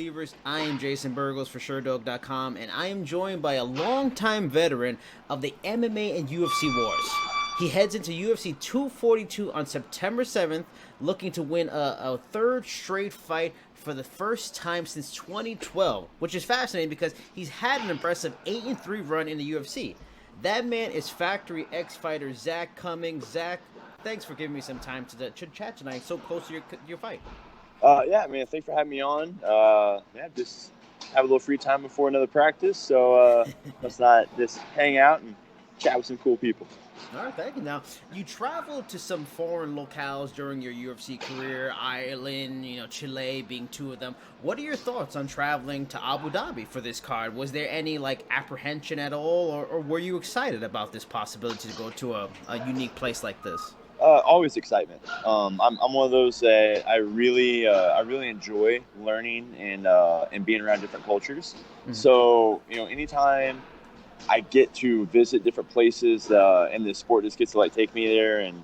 believers. I am Jason Burgos for Sherdog.com, and I am joined by a longtime veteran of the MMA and UFC wars. He heads into UFC 242 on September 7th, looking to win a third straight fight for the first time since 2012, which is fascinating because he's had an impressive 8-3 run in the UFC. That man is Factory X fighter Zak Cummings. Zak, thanks for giving me some time to chat tonight, so close to your fight. Yeah, man, thanks for having me on. Just have a little free time before another practice, so let's not just hang out and chat with some cool people. All right, thank you. Now, you traveled to some foreign locales during your UFC career, Ireland, Chile being two of them. What are your thoughts on traveling to Abu Dhabi for this card? Was there any, apprehension at all, or were you excited about this possibility to go to a unique place like this? Always excitement. I'm one of those that I really enjoy learning and being around different cultures. Mm-hmm. So anytime I get to visit different places and the sport just gets to take me there and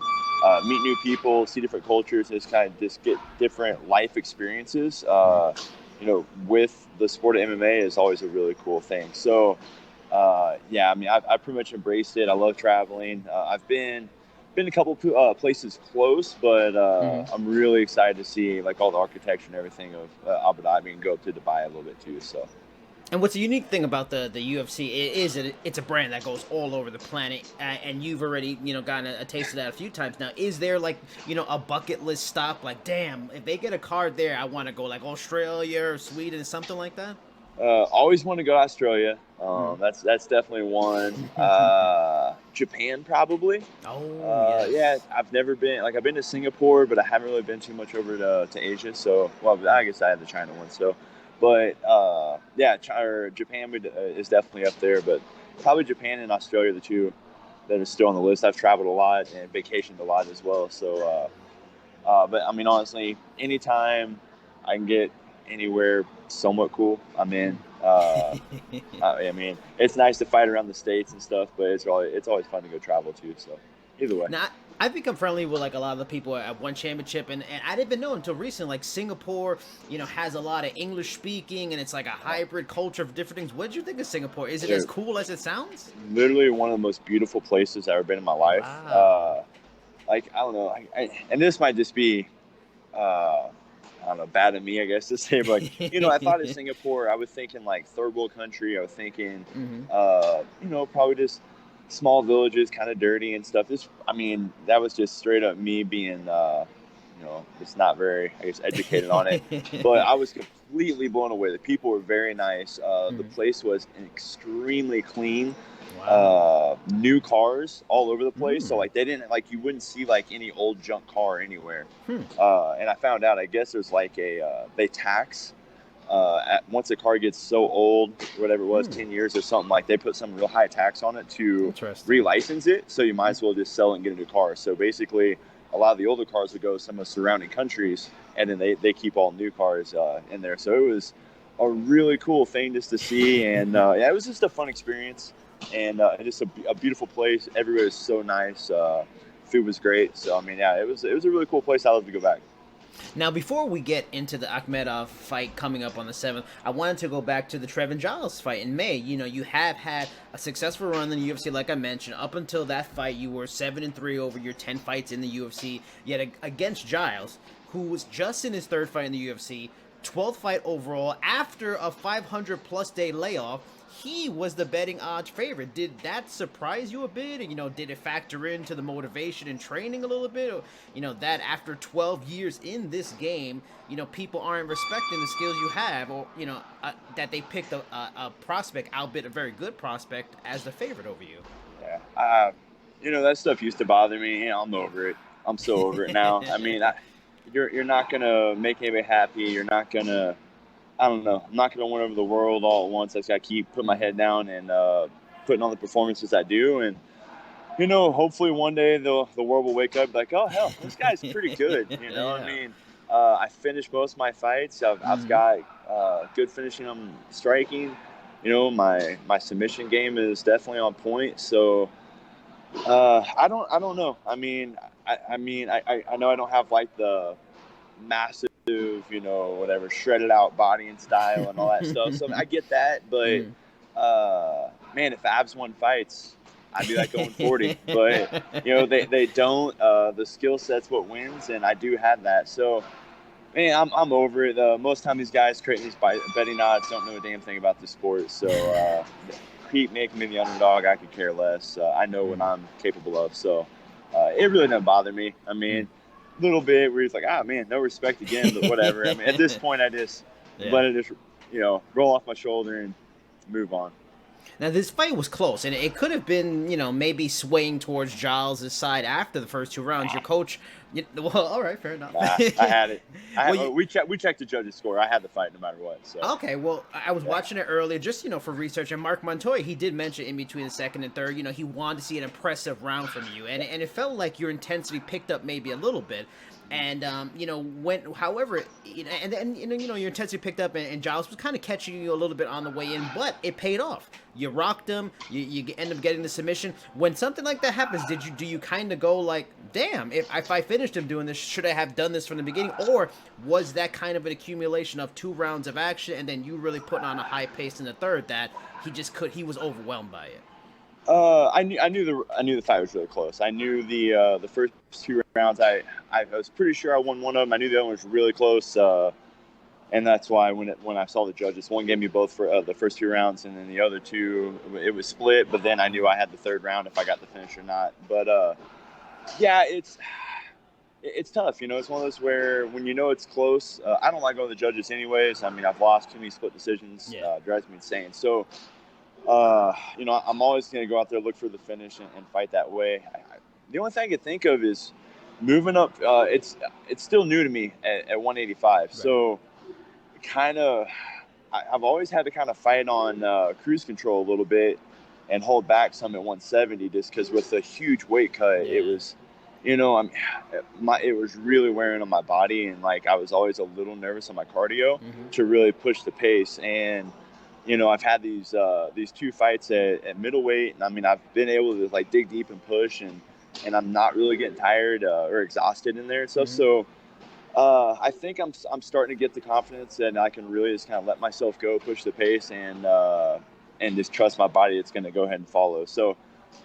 meet new people, see different cultures, and just get different life experiences. With the sport of MMA is always a really cool thing. So I pretty much embraced it. I love traveling. I've been a couple places close, but I'm really excited to see all the architecture and everything of Abu Dhabi and go up to Dubai a little bit too. So. And what's a unique thing about the UFC is that it's a brand that goes all over the planet, and you've already gotten a taste of that a few times now. Is there a bucket list stop? Damn, if they get a card there, I want to go Australia or Sweden, something like that. Always want to go to Australia. That's definitely one. Japan probably. Oh, yes. Yeah, I've never been. I've been to Singapore, but I haven't really been too much over to Asia. So, I guess I had the China one. So, but Japan is definitely up there. But probably Japan and Australia are the two that are still on the list. I've traveled a lot and vacationed a lot as well. So, but I mean, honestly, anytime I can get anywhere somewhat cool, I'm in. I mean, it's nice to fight around the States and stuff, but it's always fun to go travel too. So either way. Now, I've become friendly with a lot of the people at One Championship, and I didn't even know until recently. Singapore, has a lot of English speaking, and it's a hybrid culture of different things. What did you think of Singapore? Is it as cool as it sounds? Literally one of the most beautiful places I've ever been in my life. Wow. I don't know, and this might just be. I don't know, bad of me, I guess, to say, but I thought of Singapore, I was thinking third world country. I was thinking, probably just small villages, kind of dirty and stuff. That was just straight up me being, just not very, I guess, educated on it. But I was completely blown away. The people were very nice. The place was extremely clean. Wow. New cars all over the place. So they didn't you wouldn't see any old junk car anywhere. And I found out, I guess there's they tax once a car gets so old, whatever it was, 10 years or something, they put some real high tax on it to relicense it. So you might as well just sell it and get a new car. So basically a lot of the older cars would go to some of the surrounding countries, and then they keep all new cars in there. So it was a really cool thing just to see. And it was just a fun experience. And just a beautiful place. Everywhere was so nice. Food was great. So it was a really cool place. I'd love to go back. Now, before we get into the Akhmedov fight coming up on the 7th, I wanted to go back to the Trevon Giles fight in May. You have had a successful run in the UFC, like I mentioned. Up until that fight, you were 7-3 over your 10 fights in the UFC. Yet against Giles, who was just in his third fight in the UFC, 12th fight overall, after a 500-plus day layoff, he was the betting odds favorite. Did that surprise you a bit? Did it factor into the motivation and training a little bit? Or, that after 12 years in this game, people aren't respecting the skills you have, or, that they picked a prospect, albeit a very good prospect, as the favorite over you. Yeah. That stuff used to bother me. I'm over it. I'm so over it now. You're not going to make anybody happy. You're not going to, I don't know. I'm not going to win over the world all at once. I just got to keep putting my head down and putting on the performances I do. And, hopefully one day the world will wake up oh, hell, this guy's pretty good. Yeah. I finished most of my fights. I've got good finishing on striking. My submission game is definitely on point. So I don't know. I know I don't have the massive whatever, shredded out body and style and all that stuff. So I get that, but man, if Abs won fights, I'd be like going 40. But they don't. The skill set's what wins, and I do have that. So man, I'm over it. Most time these guys creating these betting odds don't know a damn thing about the sport. So keep making me the underdog. I could care less. I know what I'm capable of. So it really doesn't bother me. I mean, a little bit where he's like, man, no respect again, but whatever. I mean, at this point, I just let it just roll off my shoulder and move on. Now, this fight was close, and it could have been, maybe swaying towards Giles' side after the first 2 rounds. Your coach, well, all right, fair enough. I had it. We checked the judges' score. I had the fight no matter what. So. Okay, well, I was watching it earlier, just, for research, and Mark Montoya, he did mention in between the second and third, he wanted to see an impressive round from you, and it felt like your intensity picked up maybe a little bit. And however, your intensity picked up, and Giles was kind of catching you a little bit on the way in, but it paid off. You rocked him. You end up getting the submission. When something like that happens, do you kind of go like, damn, if I finished him doing this, should I have done this from the beginning, or was that kind of an accumulation of 2 rounds of action, and then you really putting on a high pace in the third that he was overwhelmed by it? I knew the fight was really close. I knew the first 2 rounds. I was pretty sure I won one of them. I knew the other one was really close, and that's why when I saw the judges, one gave me both for the first 2 rounds, and then the other 2 it was split. But then I knew I had the third round if I got the finish or not. But yeah, it's tough. It's one of those where when it's close, I don't like going to the judges anyways. I mean, I've lost too many split decisions. Drives me insane. So. I'm always going to go out there, look for the finish, and fight that way. The only thing I can think of is moving up. It's still new to me at 185. Right. So I've always had to kind of fight on cruise control a little bit and hold back some at 170 just because with the huge weight cut, it was, it was really wearing on my body. And like, I was always a little nervous on my cardio to really push the pace. And, I've had these 2 fights at middleweight, and I mean, I've been able to like dig deep and push, and I'm not really getting tired or exhausted in there and stuff. So I think I'm starting to get the confidence that I can really just kind of let myself go, push the pace, and just trust my body. It's going to go ahead and follow. So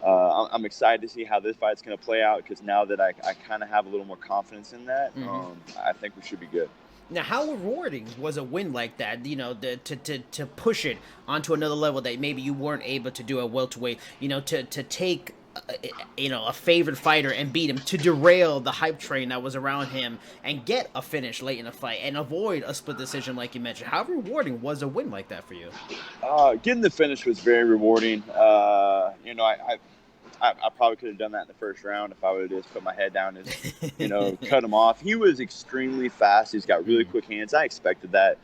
I'm excited to see how this fight's going to play out because now that I kind of have a little more confidence in that, I think we should be good. Now, how rewarding was a win like that, to push it onto another level that maybe you weren't able to do at welterweight, to take, a favorite fighter and beat him, to derail the hype train that was around him and get a finish late in the fight and avoid a split decision like you mentioned. How rewarding was a win like that for you? Getting the finish was very rewarding. I probably could have done that in the first round if I would have just put my head down and, cut him off. He was extremely fast. He's got really quick hands. I expected that.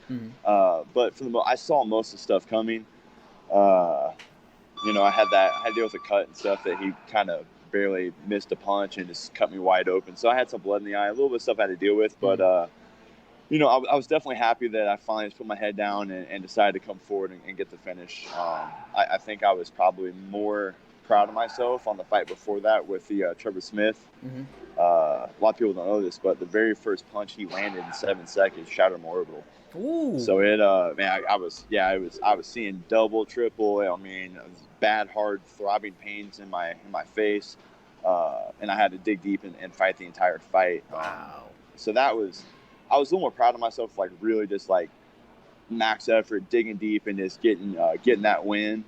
But I saw most of the stuff coming. I had to deal with a cut and stuff that he kind of barely missed a punch and just cut me wide open. So I had some blood in the eye, a little bit of stuff I had to deal with. But, I was definitely happy that I finally just put my head down and decided to come forward and get the finish. I think I was probably more proud of myself on the fight before that with the Trevor Smith. A lot of people don't know this, but the very first punch he landed in 7 seconds shattered my orbital. Ooh. So I was seeing double, triple. I mean, it was bad, hard, throbbing pains in my face, and I had to dig deep and fight the entire fight. Wow. So I was a little more proud of myself, like really just like max effort, digging deep, and just getting that win.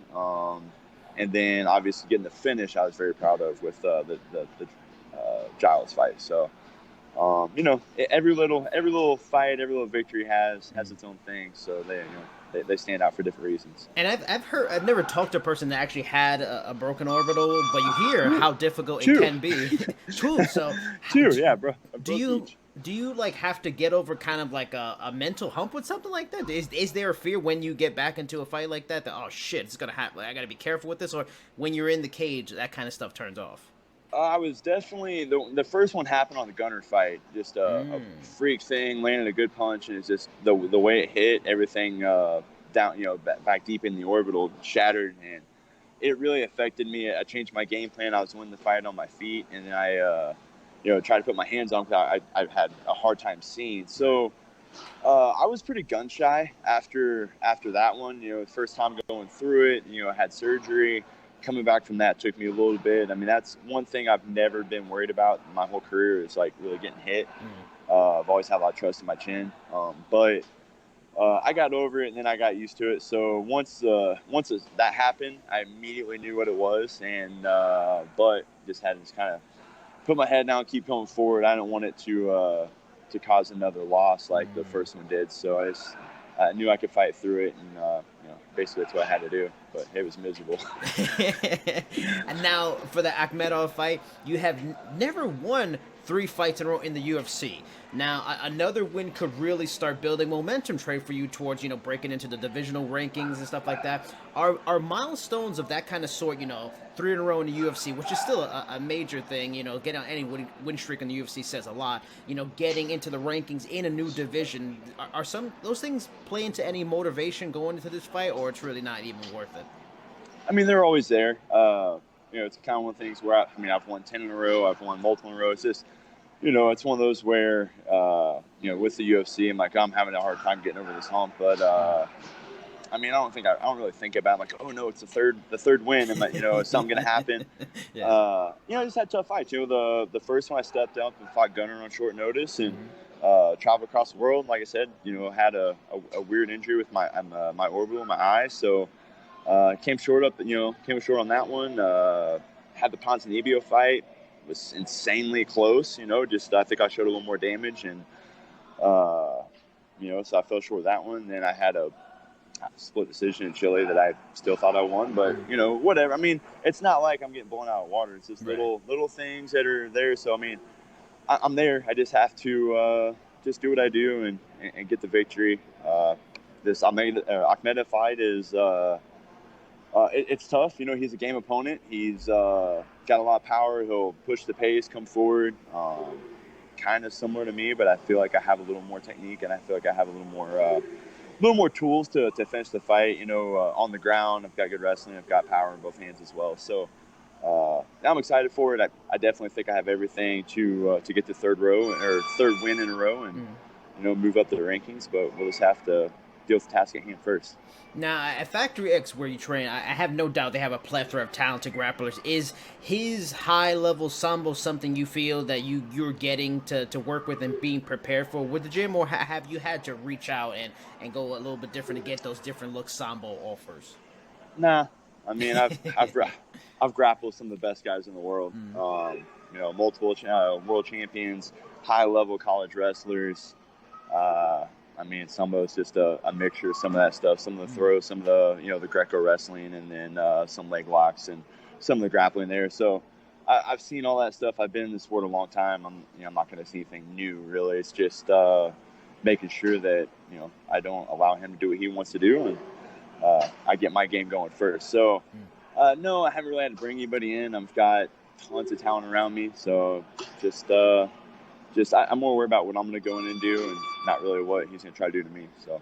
And then obviously getting the finish, I was very proud of with the Giles fight. So, every little fight, every little victory has its own thing. So they stand out for different reasons. And I've never talked to a person that actually had a broken orbital, but you hear how difficult it can be. True. So, yeah, bro. Do you like have to get over kind of like a mental hump with something like that? Is there a fear when you get back into a fight like that oh shit, it's gonna happen, I gotta be careful with this, or when you're in the cage that kind of stuff turns off? I was definitely the first one happened on the Gunner fight, just a freak thing, landed a good punch, and it's just the way it hit everything down, back deep in the orbital, shattered, and it really affected me. I changed my game plan. I was winning the fight on my feet, and I tried to put my hands on because I had a hard time seeing. So I was pretty gun shy after that one. You know, first time going through it. You know, I had surgery. Coming back from that took me a little bit. I mean, that's one thing I've never been worried about my whole career is like really getting hit. I've always had a lot of trust in my chin, but I got over it and then I got used to it. So once that happened, I immediately knew what it was, and but just had to kind of put my head down, keep going forward. I don't want it to cause another loss like the first one did. So I knew I could fight through it, and you know, basically that's what I had to do. But it was miserable. And now for the Akhmedov fight, you have never won 3 fights in a row in the UFC. Now another win could really start building momentum trade for you towards, you know, breaking into the divisional rankings and stuff like that. Are milestones of that kind of sort, you know, 3 in a row in the UFC, which is still a major thing, you know, getting on any win streak in the UFC says a lot. You know, getting into the rankings in a new division, are some those things play into any motivation going into this fight, or it's really not even worth it? I mean, they're always there. You know, it's kind of one of the things where I've won 10 in a row. I've won multiple in a row. It's just, you know, it's one of those where, you know, with the UFC, I'm like, I'm having a hard time getting over this hump. But, I mean, I don't really think about it, like, oh no, it's the third win, and like, you know, is something gonna happen? Yeah. You know, I just had tough fights. You know, the first one I stepped up and fought Gunnar on short notice, and traveled across the world. Like I said, you know, had a weird injury with my orbital in my eye, so came short on that one. Had the Ponzinibbio fight, was insanely close. You know, just I think I showed a little more damage, and you know, so I fell short of that one. Then I had a split decision in Chile that I still thought I won, but you know, whatever. I mean, it's not like I'm getting blown out of water. It's just little things that are there. So I mean, I'm there. I just have to just do what I do and get the victory. This Akhmedov fight is it's tough. You know, he's a game opponent. He's got a lot of power. He'll push the pace, come forward. Kind of similar to me, but I feel like I have a little more technique, and I feel like I have a little more tools to finish the fight. You know, on the ground, I've got good wrestling. I've got power in both hands as well. So I'm excited for it. I definitely think I have everything to get the third win in a row, and you know, move up the rankings. But we'll just have to deal with the task at hand first. Now, at Factory X, where you train, I have no doubt they have a plethora of talented grapplers. Is his high-level sambo something you feel that you're getting to work with and being prepared for with the gym, or have you had to reach out and go a little bit different to get those different look sambo offers? Nah, I mean, I've grappled some of the best guys in the world. You know, multiple world champions, high-level college wrestlers. I mean, sambo is just a mixture of some of that stuff, some of the throws, some of the, you know, the Greco wrestling, and then some leg locks and some of the grappling there. So I've seen all that stuff. I've been in the sport a long time. I'm not going to see anything new, really. It's just making sure that, you know, I don't allow him to do what he wants to do, and I get my game going first. So no, I haven't really had to bring anybody in. I've got tons of talent around me. So I'm more worried about what I'm going to go in and do, and not really what he's going to try to do to me. So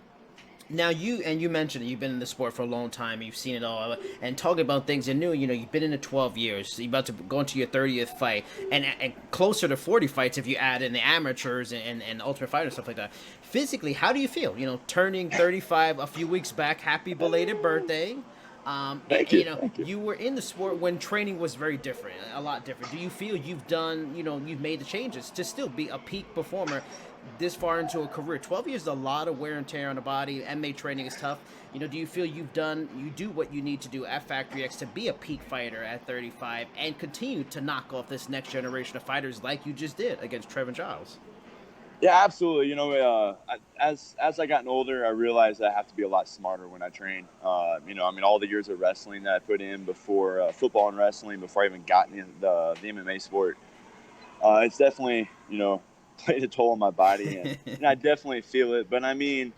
Now you mentioned that you've been in the sport for a long time, you've seen it all, and talking about things you knew, you know, you've been in it 12 years, so you're about to go into your 30th fight, and closer to 40 fights if you add in the amateurs and Ultimate Fighter and stuff like that. Physically, how do you feel? You know, turning 35 a few weeks back, happy belated birthday. Thank you. You know, Thank you. you were in the sport when training was very different, a lot different. Do you feel you've done, you know, you've made the changes to still be a peak performer this far into a career? 12 years is a lot of wear and tear on the body. MMA training is tough. You know, do you feel you do what you need to do at Factory X to be a peak fighter at 35 and continue to knock off this next generation of fighters like you just did against Trevon Giles? Yeah, absolutely. You know, as I gotten older, I realized I have to be a lot smarter when I train. You know, I mean, all the years of wrestling that I put in before football and wrestling, before I even got in the MMA sport, it's definitely, you know, played a toll on my body, and I definitely feel it. But I mean,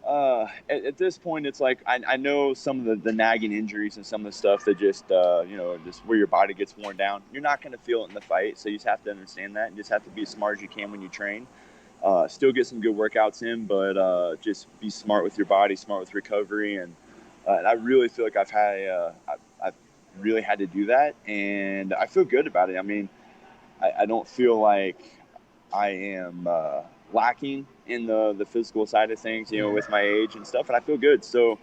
at this point, it's like I know some of the nagging injuries and some of the stuff that just, you know, just where your body gets worn down. You're not going to feel it in the fight, so you just have to understand that and just have to be as smart as you can when you train. Still get some good workouts in, but just be smart with your body, smart with recovery, and I really feel like I've really had to do that, and I feel good about it. I mean, I don't feel like I am lacking in the physical side of things, with my age and stuff, and I feel good. So,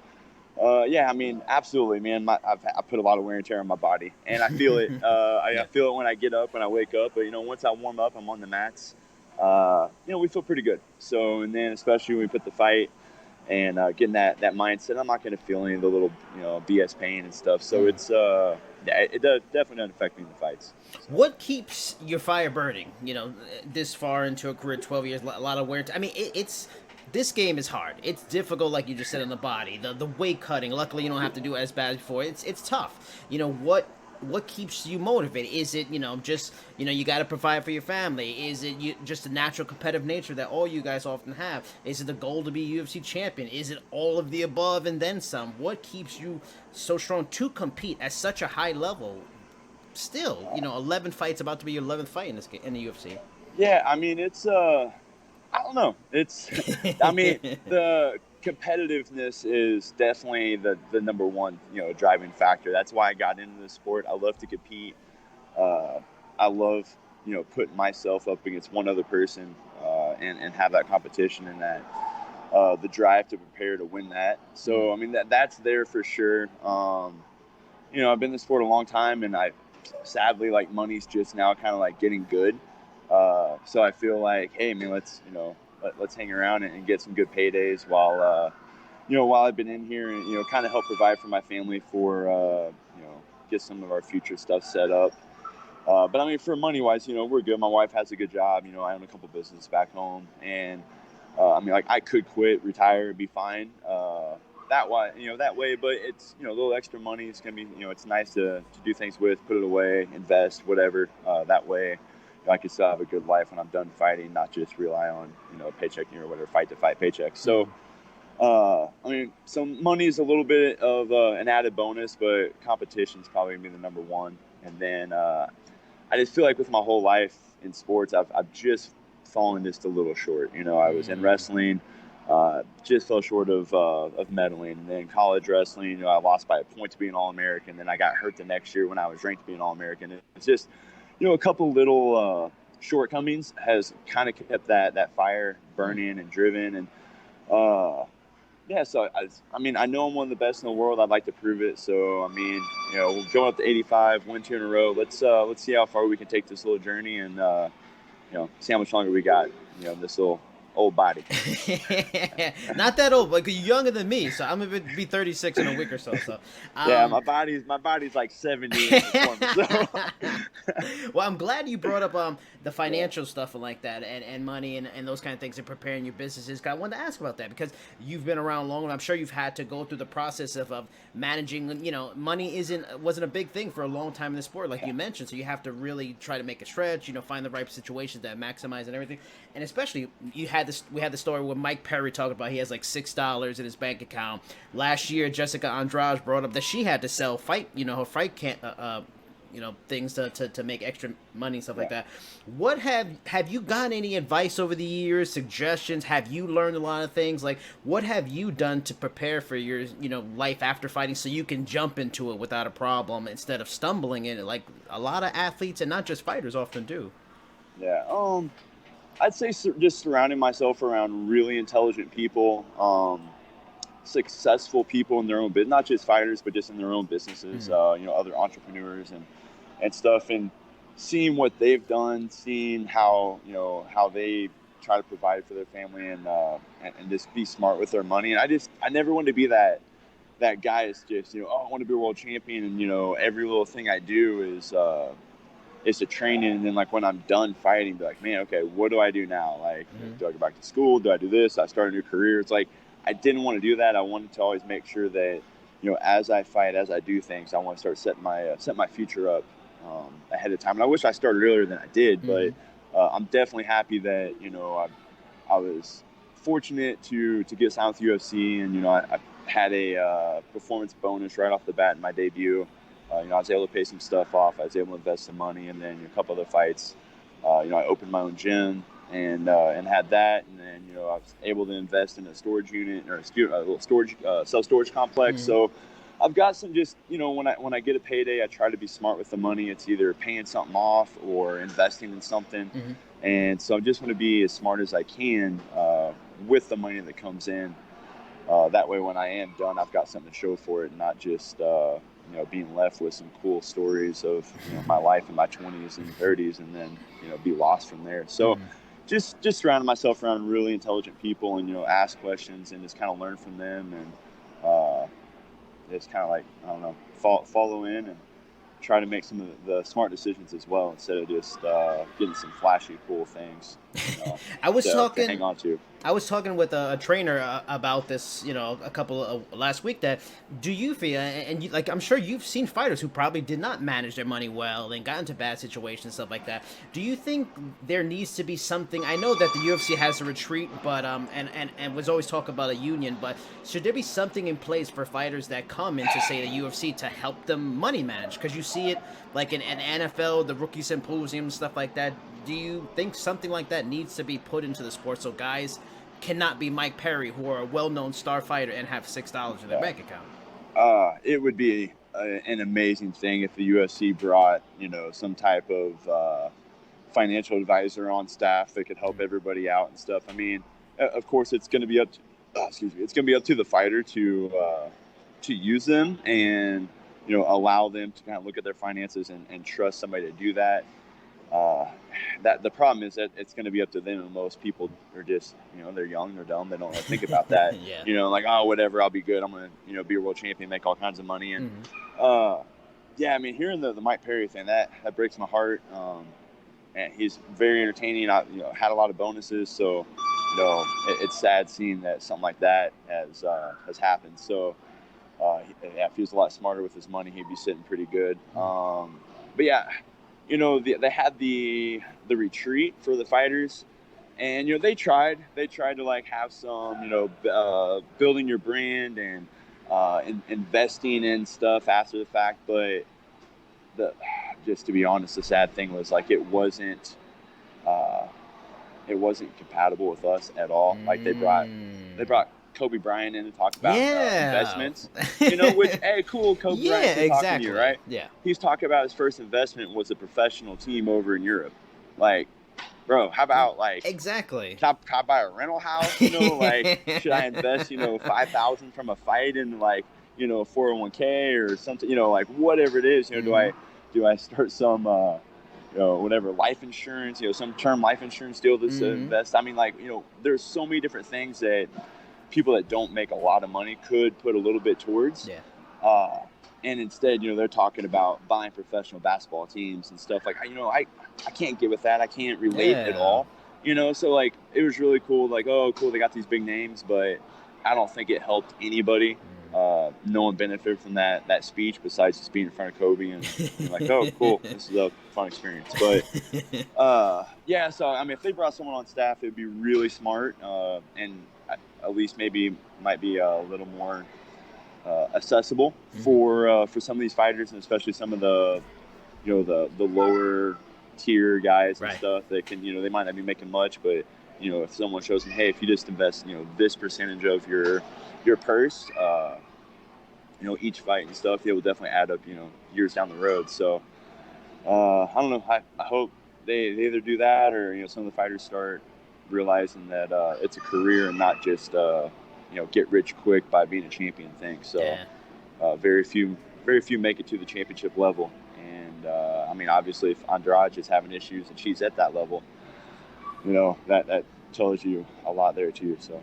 yeah, I mean, absolutely, man. I put a lot of wear and tear on my body, and I feel it. I feel it when I get up, when I wake up. But once I warm up, I'm on the mats. We feel pretty good. So, and then especially when we put the fight and getting that mindset, I'm not going to feel any of the little BS pain and stuff. So it's it does definitely doesn't affect me in the fights. So. What keeps your fire burning? This far into a career, 12 years, a lot of wear. I mean, it's this game is hard. It's difficult, like you just said, on the body. The weight cutting. Luckily, you don't have to do it as bad before. It's tough. What keeps you motivated? Is it just you got to provide for your family? Is it just a natural competitive nature that all you guys often have? Is it the goal to be UFC champion? Is it all of the above and then some? What keeps you so strong to compete at such a high level? Still, 11 fights, about to be your 11th fight in the UFC. Yeah, I mean, it's I don't know. It's I mean, the competitiveness is definitely the number one, driving factor. That's why I got into the sport. I love to compete. I love, putting myself up against one other person and have that competition and that the drive to prepare to win that. So, I mean, that's there for sure. I've been in the sport a long time, and sadly, like, money's just now kind of like getting good. So I feel like, hey, man, let's hang around and get some good paydays while I've been in here and, kind of help provide for my family for, get some of our future stuff set up. But I mean, for money wise, we're good. My wife has a good job. I own a couple businesses back home, and I mean, like, I could quit, retire, and be fine. That way, but it's, a little extra money. It's going to be, it's nice to do things with, put it away, invest, whatever. That way I can still have a good life when I'm done fighting, not just rely on, paycheck or whatever, fight to fight paycheck. So, I mean, so money is a little bit of an added bonus, but competition is probably going to be the number one. And then I just feel like with my whole life in sports, I've just fallen just a little short. I was in wrestling. Just fell short of medaling. And then college wrestling, I lost by a point to be an All-American. Then I got hurt the next year when I was ranked to be an All-American. It's just, a couple little shortcomings has kind of kept that fire burning and driven. And so I mean, I know I'm one of the best in the world. I'd like to prove it. So I mean, we'll go up to 85, win 2 in a row. Let's see how far we can take this little journey and see how much longer we got. This little old body. Not that old, but you're younger than me, so I'm gonna be 36 in a week or so. Yeah, my body's like 70. So. Well, I'm glad you brought up the financial stuff and like that, and money and those kind of things, and preparing your businesses. I wanted to ask about that because you've been around long, and I'm sure you've had to go through the process of managing. Money wasn't a big thing for a long time in the sport, like you mentioned. So you have to really try to make it stretch. Find the right situations that maximize and everything. And especially we had the story where Mike Perry talked about he has like $6 in his bank account. Last year, Jessica Andrade brought up that she had to sell her fight things to make extra money and stuff like that. What have you gotten any advice over the years, suggestions? Have you learned a lot of things? Like, what have you done to prepare for your life after fighting so you can jump into it without a problem instead of stumbling in it like a lot of athletes and not just fighters often do? Yeah. I'd say just surrounding myself around really intelligent people, successful people in their own business, not just fighters, but just in their own businesses, other entrepreneurs and stuff, and seeing what they've done, seeing how they try to provide for their family and just be smart with their money. And I never wanted to be that guy that's just, I want to be a world champion. And, every little thing I do is to train in, and then like when I'm done fighting, be like, man, okay, what do I do now? Like, do I go back to school? Do I do this? I start a new career. It's like I didn't want to do that. I wanted to always make sure that as I fight, as I do things, I want to start setting my future up ahead of time. And I wish I started earlier than I did, but I'm definitely happy that I was fortunate to get signed with UFC, and I had a performance bonus right off the bat in my debut. I was able to pay some stuff off. I was able to invest some money, and then a couple other fights. I opened my own gym and had that, and then I was able to invest in a storage unit or a little storage self-storage complex. So I've got some just, when I get a payday, I try to be smart with the money. It's either paying something off or investing in something. Mm-hmm. And so I just want to be as smart as I can with the money that comes in. That way, when I am done, I've got something to show for it, not just, being left with some cool stories of, my life in my 20s and 30s and then, be lost from there. So just surrounding myself around really intelligent people and, ask questions and just kind of learn from them. And it's kind of like, I don't know, follow in and try to make some of the smart decisions as well instead of just getting some flashy, cool things I was to hang on to. I was talking with a trainer about this, a couple of last week. That do you feel, and like I'm sure you've seen fighters who probably did not manage their money well and got into bad situations, stuff like that. Do you think there needs to be something? I know that the UFC has a retreat, but and was always talk about a union, but should there be something in place for fighters that come into, say, the UFC to help them money manage? Because you see it like in NFL, the rookie symposium, stuff like that. Do you think something like that needs to be put into the sport so guys cannot be Mike Perry, who are a well-known star fighter, and have $6 in their bank account? It would be an amazing thing if the UFC brought, some type of financial advisor on staff that could help everybody out and stuff. I mean, of course, it's going to be up to, it's going to be up to the fighter to use them and, allow them to kind of look at their finances and trust somebody to do that. That the problem is that it's going to be up to them, and most people are just, they're young, they're dumb, they don't really think about that. Yeah. Like, oh, whatever, I'll be good, I'm going to, be a world champion, make all kinds of money. And yeah, I mean, hearing the Mike Perry thing, that breaks my heart. And he's very entertaining. I had a lot of bonuses, so it's sad seeing that something like that has happened. So if he was a lot smarter with his money, he'd be sitting pretty good. But yeah, they had the retreat for the fighters, and they tried to like have some building your brand and investing in stuff after the fact, but just to be honest, the sad thing was like it wasn't compatible with us at all. Like they brought Kobe Bryant in to talk about investments, which, hey, cool, Kobe Bryant's talking to you, right? Yeah. He's talking about his first investment was a professional team over in Europe. Like, bro, how about like exactly? Can I buy a rental house? Like, should I invest $5,000 from a fight in like a 401k or something? Like whatever it is. Do I start some whatever life insurance? Some term life insurance deal to invest. I mean, like there's so many different things that people that don't make a lot of money could put a little bit towards. Yeah. And instead, they're talking about buying professional basketball teams and stuff. Like, I can't get with that. I can't relate at all. So like it was really cool. Like, oh, cool, they got these big names, but I don't think it helped anybody. No one benefited from that speech besides just being in front of Kobe and like, oh, cool, this is a fun experience. But yeah, so I mean, if they brought someone on staff, it'd be really smart, and at least maybe might be a little more accessible for some of these fighters, and especially some of the the lower tier guys and stuff that can they might not be making much, but if someone shows them, hey, if you just invest this percentage of your purse each fight and stuff, it will definitely add up years down the road. So I don't know, I hope they either do that or some of the fighters start realizing that it's a career and not just get rich quick by being a champion thing. So very few make it to the championship level. And I mean, obviously, if Andrade is having issues and she's at that level, that tells you a lot there too. So.